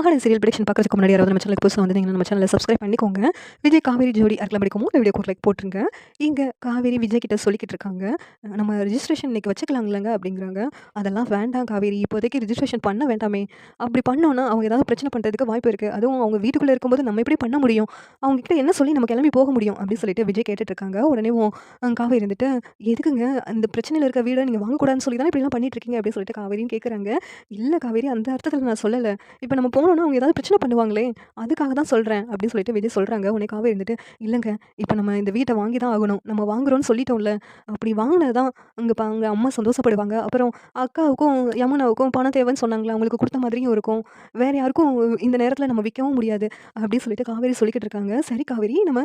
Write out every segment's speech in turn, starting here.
மாகாண serial prediction பார்க்கறதுக்கு முன்னாடி யாராவது நம்ம சேனலுக்கு புதுசா வந்திருந்தீங்கன்னா நம்ம சேனலை சப்ஸ்கிரைப் பண்ணிக்கோங்க. விஜய், காவேரி ஜோடி அருக்கலாம் பிடிக்குமோ இந்த வீடியோக்கு ஒரு லைக் போட்டுருங்க. இங்க காவேரி விஜய் கிட்ட சொல்லிக்கிட்டு இருக்காங்க. நம்ம ரிஜிஸ்ட்ரேஷன் இன்னைக்கு வச்சுக்கலாங்களங்க அப்படிங்கிறாங்க. அதெல்லாம் வேண்டாம் காவேரி, இப்போதைக்கு ரிஜிஸ்ட்ரேஷன் பண்ண வேண்டாமே. அப்படி பண்ணோம்னா அவங்க ஏதாவது பிரச்சனை பண்ணுறதுக்கு வாய்ப்பு இருக்குது. அதுவும் அவங்க வீட்டுக்குள்ளே இருக்கும்போது நம்ம எப்படி பண்ண முடியும்? அவங்க கிட்ட என்ன சொல்லி நம்ம கிளம்பி போக முடியும் அப்படின்னு சொல்லிட்டு விஜய் கேட்டுட்டு இருக்காங்க. உடனே காவேரி இருந்துட்டு, எதுக்குங்க அந்த பிரச்சனையில் இருக்க வீடை நீங்கள் வாங்கக்கூடாதுன்னு சொல்லி தானே இப்படிலாம் பண்ணிட்டு இருக்கீங்க அப்படின்னு சொல்லிட்டு காவேரியும் கேட்குறாங்க. இல்லை காவேரி, அந்த அர்த்தத்தில் நான் சொல்லலை. இப்போ நம்ம போனோம்னா அவங்க ஏதாவது பிரச்சனை பண்ணுவாங்களே, அதுக்காக தான் சொல்கிறேன் அப்படின்னு சொல்லிட்டு விஜய் சொல்கிறாங்க. உடனே காவேரி இருந்துட்டு, இல்லைங்க, இப்போ நம்ம இந்த வீட்டை வாங்கி தான் ஆகணும், நம்ம வாங்குறோம்னு சொல்லிட்டோம்ல, அப்படி வாங்கினது தான் அங்கே அம்மா சந்தோஷப்படுவாங்க. அப்புறம் அக்காவுக்கும் யமுனாவுக்கும் பணம் தேவைன்னு சொன்னாங்களே, அவங்களுக்கு கொடுத்த மாதிரியும் இருக்கும். வேறு யாருக்கும் இந்த நேரத்தில் நம்ம விற்கவும் முடியாது அப்படின்னு சொல்லிட்டு காவேரி சொல்லிக்கிட்டு இருக்காங்க. சரி காவேரி, நம்ம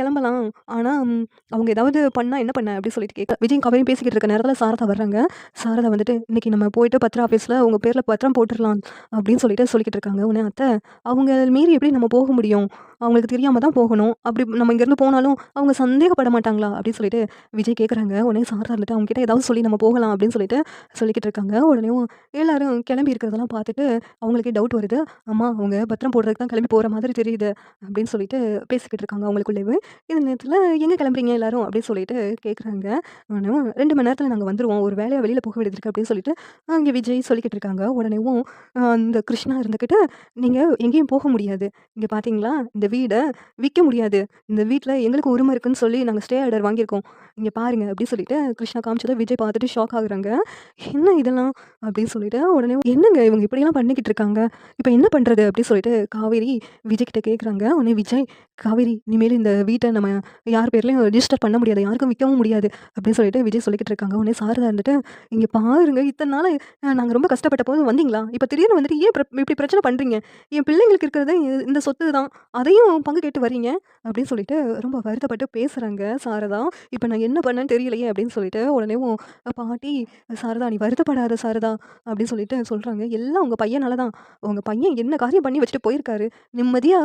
கிளம்பலாம். ஆனால் அவங்க ஏதாவது பண்ணால் என்ன பண்ண அப்படின்னு சொல்லிட்டு கேட்க விஜய் காவேரியும் பேசிக்கிட்டு இருக்க நேரத்தில் சாரதா வர்றாங்க. சாரதா வந்துட்டு, இன்னைக்கு நம்ம போயிட்டு பத்திர ஆஃபீஸில் உங்கள் பேரில் பத்திரம் போட்டுடலாம் அப்படின்னு சொல்லிக்கிட்டு இருக்காங்க. உடனே அத்தை, அவங்க மீறி எப்படி நம்ம போக முடியும்? அவங்களுக்கு தெரியாம தான் போகணும். அப்படி நம்ம இங்கேருந்து போனாலும் அவங்க சந்தேகப்பட மாட்டாங்களா? அப்படின்னு சொல்லிட்டு விஜய் கேட்குறாங்க. உடனே சாரதா இருந்துட்டு, அவங்க கிட்ட ஏதாவது சொல்லி நம்ம போகலாம் அப்படின்னு சொல்லிட்டு சொல்லிக்கிட்டு இருக்காங்க. உடனேவும் எல்லாரும் கிளம்பி இருக்கிறதெல்லாம் பார்த்துட்டு அவங்களுக்கே டவுட் வருது. அம்மா, அவங்க பத்திரம் போடுறதுக்கு தான் கிளம்பி போகிற மாதிரி தெரியுது அப்படின்னு சொல்லிட்டு பேசிக்கிட்டு இருக்காங்க அவங்களுக்குள்ளேயே. இந்த நேரத்தில் எங்கே கிளம்புறீங்க எல்லாரும் அப்படின்னு சொல்லிட்டு கேட்குறாங்க. உடனே 2 மணி நேரத்தில் நாங்கள் வந்துடுவோம், ஒரு வேலையாக வெளியில் போக வேண்டியது இருக்குது அப்படின்னு சொல்லிட்டு அங்கே விஜய் சொல்லிக்கிட்டு இருக்காங்க. உடனேவும் இந்த கிருஷ்ணா இருந்துக்கிட்டு, நீங்க எங்கேயும் போக முடியாது. இங்க பார்த்தீங்களா, இந்த வீட விக்க முடியாது. இந்த வீட்ல எங்களுக்கு உரிமை இருக்குன்னு சொல்லி நாங்க ஸ்டே ஆர்டர் வாங்கியிருக்கோம். இங்க பாருங்க அப்படின்னு சொல்லிட்டு கிருஷ்ணா காமிச்சத விஜய் பார்த்துட்டு ஷாக் ஆகுறாங்க. என்ன இதெல்லாம் அப்படின்னு சொல்லிட்டு, உடனே என்னங்க இவங்க இப்படியெல்லாம் பண்ணிக்கிட்டு இருக்காங்க, இப்போ என்ன பண்றது அப்படின்னு சொல்லிட்டு காவேரி விஜய் கிட்ட கேட்குறாங்க. உடனே விஜய், காவேரி, இனிமேல் இந்த வீட்டை நம்ம யார் பேர்லயும் ரெஜிஸ்டர் பண்ண முடியாது, யாருக்கும் விற்கவும் முடியாது அப்படின்னு சொல்லிட்டு விஜய் சொல்லிக்கிட்டு இருக்காங்க. உடனே சாரதா இருந்துட்டு, இங்க பாருங்க, இத்தனை நாள் நாங்க ரொம்ப கஷ்டப்பட்ட போது வந்தீங்களா? இப்ப திடீர்னு வந்துட்டு ஏன் இப்படி பிரச்சனை பண்றீங்க? என் பிள்ளைங்களுக்கு இருக்கிறது இந்த சொத்து தான். அதையும் பங்கு கேட்டு வர்றீங்க அப்படின்னு சொல்லிட்டு ரொம்ப வருத்தப்பட்டு பேசுறாங்க சாரதா. இப்ப நான் என்ன பண்ணேன்னு தெரியலையே அப்படின்னு சொல்லிட்டு உடனேவும் பாட்டி, சாரதா நீ வருத்தப்படாத சாரதா அப்படின்னு சொல்லிட்டு சொல்றாங்க. எல்லாம் உங்க பையனால தான். உங்க பையன் என்ன காரியம் பண்ணி வச்சுட்டு போயிருக்காரு. நிம்மதியா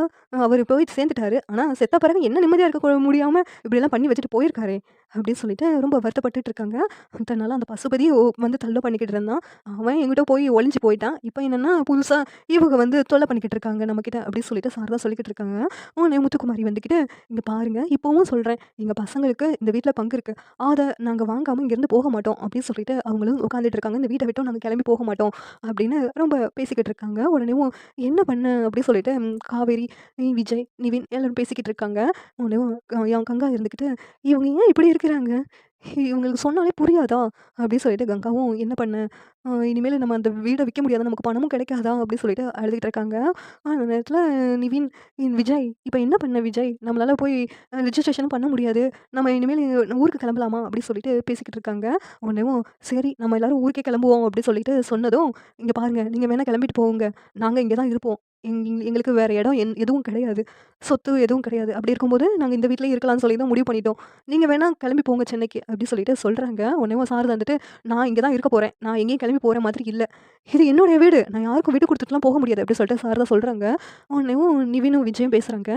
அவரு போய் சேர்ந்துட்டாரு. ஆனா செத்த பிறகு என்ன நிம்மதியா இருக்க முடியாம இப்படியெல்லாம் பண்ணி வச்சுட்டு போயிருக்காரே அப்படின்னு சொல்லிட்டு ரொம்ப வருத்தப்பட்டுட்டு இருக்காங்க. அதனால அந்த பசுபதி வந்து தள்ள பண்ணிக்கிட்டு இருந்தான். அவன் எங்கிட்ட போய் ஒளிஞ்சு போயிட்டான். இப்போ என்னன்னா புதுசா இவங்க வந்து தொல்லை பண்ணிக்கிட்டு இருக்காங்க நம்மக்கிட்ட அப்படின்னு சொல்லிட்டு சாரதா சொல்லிக்கிட்டு இருக்காங்க. உடனே முத்துக்குமாரி வந்துக்கிட்டு, இங்க பாருங்க, இப்பவும் சொல்றேன், எங்க பசங்களுக்கு இந்த வீட்ல பங்கு இருக்கு. அத நாங்க வாங்காம இங்கேருந்து போக மாட்டோம் அப்படின்னு சொல்லிட்டு அவங்களும் உட்காந்துட்டு இருக்காங்க. இந்த வீட்டை விட்டும் நாங்க கிளம்பி போக மாட்டோம் அப்படின்னு ரொம்ப பேசிக்கிட்டு இருக்காங்க. உடனேவும் என்ன பண்ண அப்படின்னு சொல்லிட்டு காவேரி, விஜய், நிவின் எல்லாரும் பேசிக்கிட்டு இருக்காங்க. உடனேவும் என் கங்கா இருந்துக்கிட்டு, இவங்க ஏன் இப்படி இருக்கிறாங்க? இவங்களுக்கு சொன்னாலே புரியாதா? அப்படின்னு சொல்லிட்டு கங்காவும், என்ன பண்ண? இனிமேல் நம்ம அந்த வீட விக்க முடியாதா? நமக்கு பணமும் கிடைக்காதா? அப்படின்னு சொல்லிட்டு அழுதுகிட்டு இருக்காங்க. அந்த நேரத்தில நிவின், விஜய், இப்ப என்ன பண்ண விஜய்? நம்மளால போய் ரிஜிஸ்ட்ரேஷனும் பண்ண முடியாது. நம்ம இனிமேல் ஊருக்கு கிளம்பலாமா? அப்படின்னு சொல்லிட்டு பேசிக்கிட்டு இருக்காங்க. உடனேவும் சரி, நம்ம எல்லாரும் ஊருக்கே கிளம்புவோம் அப்படின்னு சொல்லிட்டு சொன்னதும், இங்க பாருங்க, நீங்க வேணா கிளம்பிட்டு போங்க. நாங்க இங்க தான் இருப்போம். எங்களுக்கு வேற இடம் எதுவும் கிடையாது. சொத்து எதுவும் கிடையாது. அப்படி இருக்கும்போது நாங்க இந்த வீட்லயே இருக்கலாம்னு சொல்லி தான் முடிவு பண்ணிட்டோம். நீங்க வேணா கிளம்பி போங்க சென்னைக்கு அப்படின்னு சொல்லிட்டு சொல்றாங்க. உடனே சாரதா வந்துட்டு, நான் இங்க தான் இருக்க போறேன். நான் எங்கேயும் கிளம்பி போற மாதிரி இல்ல. இது என்னுடைய வீடு. நான் யாருக்கும் விட்டு குடுத்துட்டுலாம் போக முடியாது அப்படின்னு சொல்லிட்டு சாரதா சொல்றாங்க. உடனேவும் நிவினும் விஜயும் பேசுறாங்க.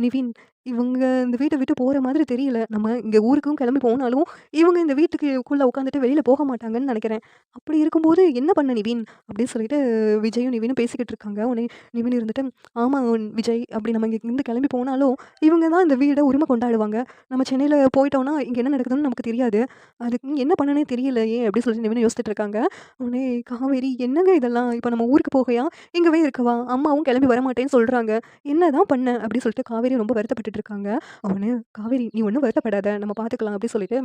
நிவின், இவங்க இந்த வீட்ட விட்டு போற மாதிரி தெரியல. நம்ம இங்க ஊருக்கும் கிளம்பி போனாலும், இவங்க இந்த வீட்டுக்குள்ள உட்காந்துட்டு வெளியில போக மாட்டாங்கன்னு நெனைக்கிறேன். அப்படி இருக்கும்போது என்ன பண்ண நிவின்? அப்படின்னு சொல்லிட்டு விஜயும் நிவினும் பேசிக்கிட்டு இருக்காங்க. உடனே நிவின் இருந்துட்டு, ஆமா விஜய், அப்படி நம்ம இங்கேருந்து கிளம்பி போனாலும், இவங்க தான் இந்த வீட உரிமை கொண்டாடுவாங்க. நம்ம சென்னையில போயிட்டோம்னா, இங்க என்ன நடக்குதுன்னு நமக்கு தெரியாது. அதுக்கு என்ன பண்ணனே தெரியலையே அப்படின்னு சொல்லிட்டு நிவின் யோசிச்சுட்டு இருக்காங்க. உடனே காவேரி, என்னங்க இதெல்லாம்? இப்ப நம்ம ஊருக்கு போகயா? இங்கவே இருக்கவா? அம்மாவும் கிளம்பி வரமாட்டேன்னு சொல்றாங்க. என்னதான் பண்ண? அப்படின்னு சொல்லிட்டு காவேரி ரொம்ப வருத்தப்பட்டுட்டு இருக்காங்க. உடனே காவேரி, நீ ஒண்ணும் வருத்தப்படாத, நம்ம பார்த்துக்கலாம் அப்படின்னு சொல்லிட்டு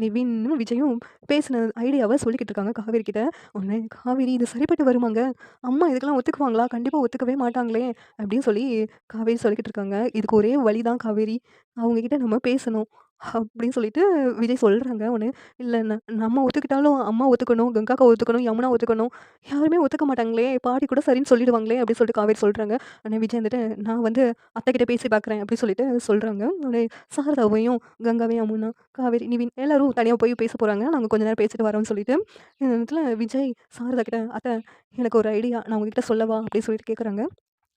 நிவினும் விஜயும் பேசின ஐடியாவ சொல்லிக்கிட்டு இருக்காங்க காவேரி கிட்ட. உடனே காவேரி, இது சரிப்பட்டு வருமாங்க? அம்மா இதுக்கெல்லாம் ஒத்துக்குவாங்களா? கண்டிப்பா ஒத்துக்கவே மாட்டாங்களே அப்படின்னு சொல்லி காவேரி சொல்லிக்கிட்டு இருக்காங்க. இதுக்கு ஒரே வழிதான் காவேரி, அவங்க கிட்ட நம்ம பேசணும் அப்படின்னு சொல்லிட்டு விஜய் சொல்றாங்க. உடனே இல்ல, நம்ம ஒத்துக்கிட்டாலும் அம்மா ஒத்துக்கணும், கங்காக்கா ஒத்துக்கணும், யமுனா ஒத்துக்கணும். யாருமே ஒத்துக்க மாட்டாங்களே, பாட்டி கூட சரின்னு சொல்லிடுவாங்களே அப்படின்னு சொல்லிட்டு காவேரி சொல்றாங்க. உடனே விஜய் வந்துட்டு, நான் வந்து அத்தை கிட்ட பேசி பார்க்குறேன் அப்படின்னு சொல்லிட்டு சொல்றாங்க. உடனே சாரதாவையும் கங்காவையும், யமுனா, காவேரி, நிவின் எல்லாரும் தனியா போய் பேச போறாங்க. நாங்க கொஞ்ச நேரம் பேசிட்டு வரோம்னு சொல்லிட்டு இந்த நேரத்துல விஜய் சாரதா கிட்ட, அத்தை, எனக்கு ஒரு ஐடியா, நான் உங்ககிட்ட சொல்லவா அப்படின்னு சொல்லிட்டு கேட்குறாங்க.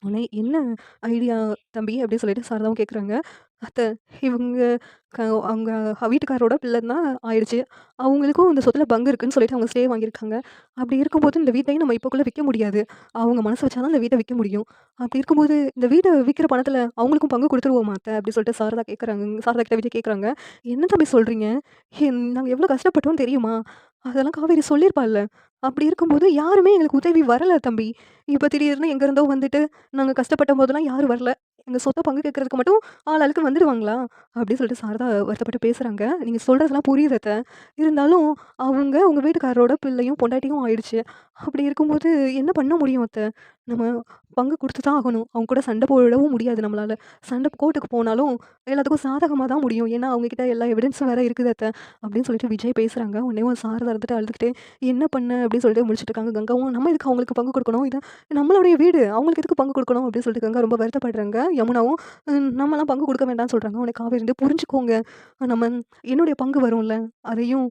உடனே "என்ன ஐடியா தம்பி?" அப்படின்னு சொல்லிட்டு சாரதாவும் கேட்குறாங்க. "அத்த இவங்க க அவங்க வீட்டுக்காரரோட பிள்ளை தான் ஆயிடுச்சு. அவங்களுக்கும் இந்த சொத்துல பங்கு இருக்குன்னு சொல்லிட்டு அவங்க ஸ்டே வாங்கியிருக்காங்க. அப்படி இருக்கும்போது இந்த வீட்டையும் நம்ம இப்போக்குள்ள விக்க முடியாது. அவங்க மனசு வச்சா தான் இந்த வீட்ட விக்க முடியும். அப்படி இருக்கும்போது இந்த வீட விக்கிற பணத்துல அவங்களுக்கும் பங்கு குடுத்துருவோமா அத்த?" அப்படின்னு சொல்லிட்டு சாரதா கிட்ட விஜய் கேட்குறாங்க. "என்ன தம்பி சொல்றீங்க? நாங்க எவ்வளோ கஷ்டப்பட்டோம்னு தெரியுமா? அதெல்லாம் காவேரி சொல்லியிருப்பாள்ல. அப்படி இருக்கும்போது யாருமே எங்களுக்கு உதவி வரல தம்பி. இப்ப திடீர்னு எங்க இருந்தோ வந்துட்டு நாங்க கஷ்டப்பட்ட போதெல்லாம் யாரும் வரல. எங்க சொத்த பங்கு கேட்கறதுக்கு மட்டும் ஆளுக்கு வந்துடுவாங்களா?" அப்படின்னு சொல்லிட்டு சாரதா வருத்தப்பட்டு பேசுறாங்க. "நீங்க சொல்றதெல்லாம் புரியுது அத்த. இருந்தாலும் அவங்க உங்க வீட்டுக்காரரோட பிள்ளையும், பொண்டாட்டியும் ஆயிடுச்சு. அப்படி இருக்கும்போது என்ன பண்ண முடியும் அத்த? நம்ம பங்கு குடுத்து தான் ஆகணும். அவங்க கூட சண்டை போடவும் முடியாது நம்மளால. சண்டை கோர்ட்டுக்கு போனாலும் எல்லாத்துக்கும் சாதகமா தான் முடியும். ஏன்னா அவங்க கிட்ட எல்லா எவிடன்ஸும் வேற இருக்குது அத்த." அப்படின்னு சொல்லிட்டு விஜய் பேசுறாங்க. உடனேவும் சாரதா இருந்துட்டு அழுதுகிட்டே, "என்ன பண்ண?" அப்படின்னு சொல்லிட்டு முழிச்சுட்டு இருக்காங்க. கங்காவும், "நம்ம எதுக்கு அவங்களுக்கு பங்கு குடுக்கணும்? இது நம்மளுடைய வீடு. அவங்களுக்கு எதுக்கு பங்கு குடுக்கணும்?" அப்படின்னு சொல்லிட்டு கங்கா ரொம்ப வருத்தப்படுறாங்க. யமுனாவும், நம்மலாம் பங்கு குடுக்க வேண்டாம்னு சொல்றாங்க. உடனே காவேரி வந்து, "புரிஞ்சுக்கோங்க. நம்ம என்னுடைய பங்கு வரும்ல, அதையும்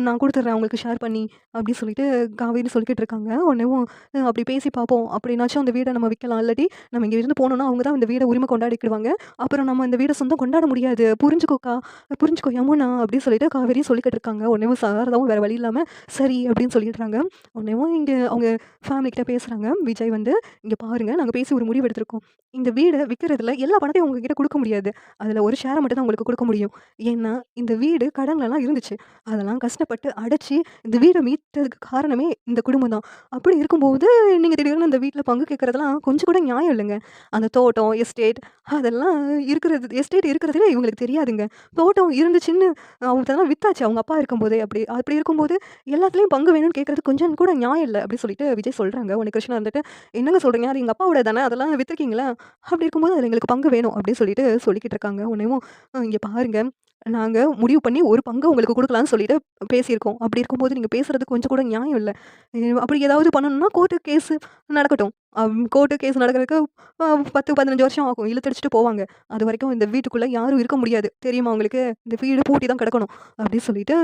நான் குடுத்துடுறேன் அவங்களுக்கு ஷேர் பண்ணி." அப்படின்னு சொல்லிட்டு காவேரி சொல்லிக்கிட்டு இருக்காங்க. உடனேவும், அப்படி பேசி பார்ப்போம். அப்படின்னாச்சும் அந்த வீட நம்ம விக்கலாம். இல்லாட்டி நம்ம இங்க இருந்து போனோம்னா, அவங்க தான் இந்த வீட உரிமை கொண்டாடிக்கிடுவாங்க. அப்புறம் நம்ம இந்த வீட சொந்தம் கொண்டாட முடியாது. புரிஞ்சுக்கோக்கா, புரிஞ்சுக்கோ யமுனா." அப்படின்னு சொல்லிட்டு காவேரி சொல்லிக்கிட்டு இருக்காங்க. உடனேவும் சாரதாவும் வேற வழி இல்லாம, "சரி." அப்படின்னு சொல்லிடுறாங்க. உடனேவும் இங்க அவங்க ஃபேமிலி கிட்ட பேசுறாங்க. விஜய் வந்து, "இங்க பாருங்க, நாங்க பேசி ஒரு முடிவு எடுத்திருக்கோம். இந்த வீட விக்கிறதுல எல்லா பணத்தையும் உங்ககிட்ட குடுக்க முடியாது. அதுல ஒரு ஷேர மட்டும் தான் உங்களுக்கு குடுக்க முடியும். ஏன்னா, இந்த வீடு கடன்லலாம் இருந்துச்சு. அதெல்லாம் கஷ்டப்பட்டு அடைச்சு, இந்த வீட மீட்டதுக்கு காரணமே இந்த குடும்பம் தான். அப்படி இருக்கும்போது, நீங்க திடீர்னு இந்த வீட்ல பங்கு கேட்கறதெல்லாம் கொஞ்சம் கூட நியாயம் இல்லங்க. அந்த தோட்டம், எஸ்டேட் அதெல்லாம் எஸ்டேட் இருக்கிறதுலே இவங்களுக்கு தெரியாதுங்க. தோட்டம் இருந்துச்சுன்னு அவங்க அதெல்லாம் வித்தாச்சு அவங்க அப்பா இருக்கும்போதே. அப்படி அப்படி இருக்கும்போது எல்லாத்துலயும் பங்கு வேணும்னு கேட்கறது கொஞ்சம் கூட நியாயம் இல்ல." அப்படி சொல்லிட்டு விஜய் சொல்றாங்க. உடனே கிருஷ்ணா இருந்துட்டு, "என்னங்க சொல்றீங்க? அது எங்க அப்பாவோடது தானே! அதெல்லாம் வித்துருக்கீங்களா? அப்படி இருக்கும்போது அதுல எங்களுக்கு பங்கு வேணும்." அப்படின்னு சொல்லிட்டு சொல்லிக்கிட்டு இருக்காங்க. உடனேவும், "இங்க பாருங்க, நாங்க முடிவு பண்ணி ஒரு பங்கு உங்களுக்கு குடுக்கலான்னு சொல்லிட்டு பேசியிருக்கோம். அப்படி இருக்கும்போது நீங்க பேசுறது கொஞ்சம் கூட நியாயம் இல்ல. அப்படி ஏதாவது பண்ணணும்னா கோர்ட்டு கேஸு நடக்கட்டும். கோர்ட்டு கேஸ் நடக்கிறதுக்கு 10, 15 வருஷம் ஆகும். இழுத்தடிச்சுட்டு போவாங்க. அதுவரைக்கும் இந்த வீட்டுக்குள்ள யாரும் இருக்க முடியாது. தெரியுமா உங்களுக்கு? இந்த வீடு பூட்டி தான் கிடக்கணும்." அப்படி சொல்லிட்டு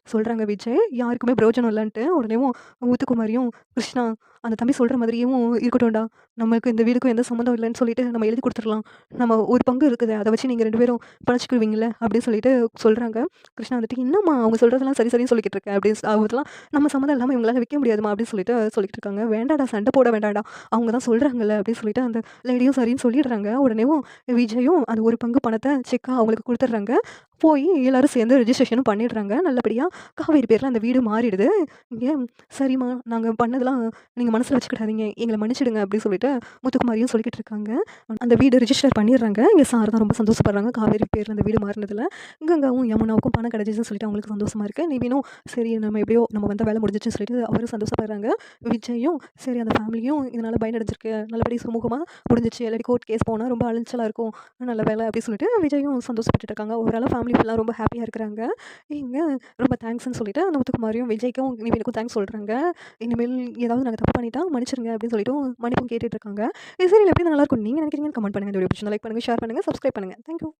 சொல்றாங்க விஜய். யாருக்குமே பிரயோஜனம் இல்லன்ட்டு. உடனேவும் முத்துக்குமாரியும், "கிருஷ்ணா, அந்த தம்பி சொல்ற மாதிரியும் இருக்கட்டும்டா. நமக்கு இந்த வீடுக்கும் எந்த சம்மந்தம் இல்லன்னு சொல்லிட்டு நம்ம எழுதி குடுத்துறலாம். நம்ம ஒரு பங்கு இருக்குது. அத வச்சு நீங்க 2 பேரும் பிழைச்சுக்குவீங்கல்ல." அப்படின்னு சொல்லிட்டு சொல்றாங்க. கிருஷ்ணா வந்துட்டு, "என்னம்மா அவங்க சொல்றதெல்லாம் சரி சரின்னு சொல்லிக்கிட்டு இருக்க?" அப்படின்னு அதெல்லாம் நம்ம சம்மந்தம் இல்லாம இவங்களால விக்க முடியாதும்மா அப்படின்னு சொல்லிட்டு சொல்லிக்கிட்டு இருக்காங்க. "வேண்டாடா, சண்டை போட வேண்டாம்டா. அவங்க தான் சொல்றாங்கல்ல." அப்படின்னு சொல்லிட்டு அந்த லேடியும் சரின்னு சொல்லிடுறாங்க. உடனேவும் விஜயும் அந்த ஒரு பங்கு பணத்த செக்கா அவங்களுக்கு குடுத்துடுறாங்க. போய் எல்லாரும் சேர்ந்து ரெஜிஸ்ட்ரேஷனும் பண்ணிடுறாங்க. நல்லபடியா காவேரி பேர்ல அந்த வீடு மாறிடுது. இங்க, "சரிம்மா, நாங்க பண்ணதெல்லாம் நீங்க மனசுல வச்சுக்கிடாதீங்க. எங்கள மன்னிச்சுடுங்க." அப்படின்னு சொல்லிட்டு முத்துக்குமாரியும் சொல்லிக்கிட்டு இருக்காங்க. அந்த வீடு ரிஜிஸ்டர் பண்ணிடுறாங்க. இங்க சாரதா ரொம்ப சந்தோஷப்படுறாங்க. காவேரி பேர்ல அந்த வீடு மாறுனதுல. கங்காவும், யமுனாவுக்கும் பணம் கிடைச்சிச்சுன்னு சொல்லிட்டு அவங்களுக்கு சந்தோஷமா இருக்கு. நிவினும், சரி நம்ம எப்படியோ நம்ம வந்த வேலை முடிஞ்சிச்சுன்னு சொல்லிட்டு அவரும் சந்தோஷப்படுறாங்க. விஜயும், சரி அந்த ஃபேமிலியும் இதனால பயனடைஞ்சிருக்கு. நல்லபடி சுமூகமா முடிஞ்சிச்சு. இல்லாட்டி கோர்ட் கேஸ் போனா ரொம்ப அலைச்சலா இருக்கும். நல்ல வேலை அப்படின்னு சொல்லிட்டு விஜயும் சந்தோஷப்பட்டுட்டு இருக்காங்க. ஓவராலா ஃபேமிலி ஃபுல்லா ரொம்ப ஹேப்பியா இருக்கிறாங்க. இங்க ரொம்ப தேங்க்ஸ்ன்னு சொல்லிட்டு அந்த முத்துக்குமாரியும், விஜய்க்கும், நிவினுக்கும் தேங்க்ஸ் சொல்றாங்க. இனிமேல் ஏதாவது நாங்க தப்பு பண்ணிட்டா மன்னிச்சிருங்க அப்படின்னு சொல்லிட்டும் மன்னிப்பும் கேட்டுட்டு இருக்காங்க. இந்த சீரியல் எப்படி நல்லாருக்கும் நீங்க நினைக்கிறீங்கன்னு கமெண்ட் பண்ணுங்க. இந்த வீடியோ பிடிச்சிருந்தா லைக் பண்ணுங்க, ஷேர் பண்ணுங்க, சப்ஸ்கிரைப் பண்ணுங்க. Thank you.